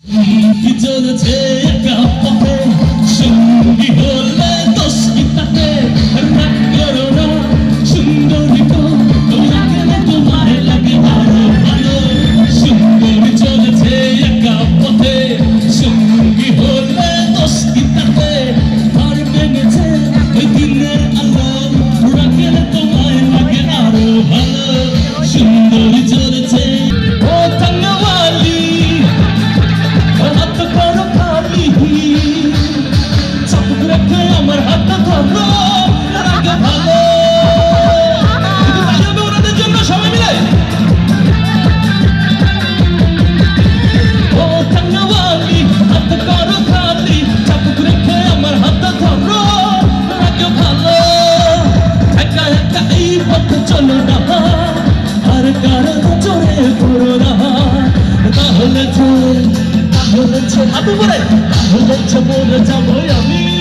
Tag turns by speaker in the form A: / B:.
A: কি চলেছে একা পথে সঙ্গী হলে দোষ কি তাতে রাগ করো না সুন্দরী গো রাগলে তোমার লাগে আরো ভালো সুন্দরী চলেছে একা পথে সঙ্গী হলে দোষ কি তাতে আর ভেঙেছে দিনের আলো রাগলে তোমার লাগে আরো ভালো সুন্দরী চলেছে ও থাঙ্গাওয়ালি আমার হাতটা ধরো আগে ভালো যাবে ওনাদের জন্য সবাই মিলে ও থাঙ্গাওয়ালি হাত করো খালি চাপুক রেখে আমার হাতটা ধরো আগে ভালো একা একা এই পথ চলো না আর কারো চড়ে পড়ো না তাহলে হাত উপরে তাহলে মরে যাবো আমি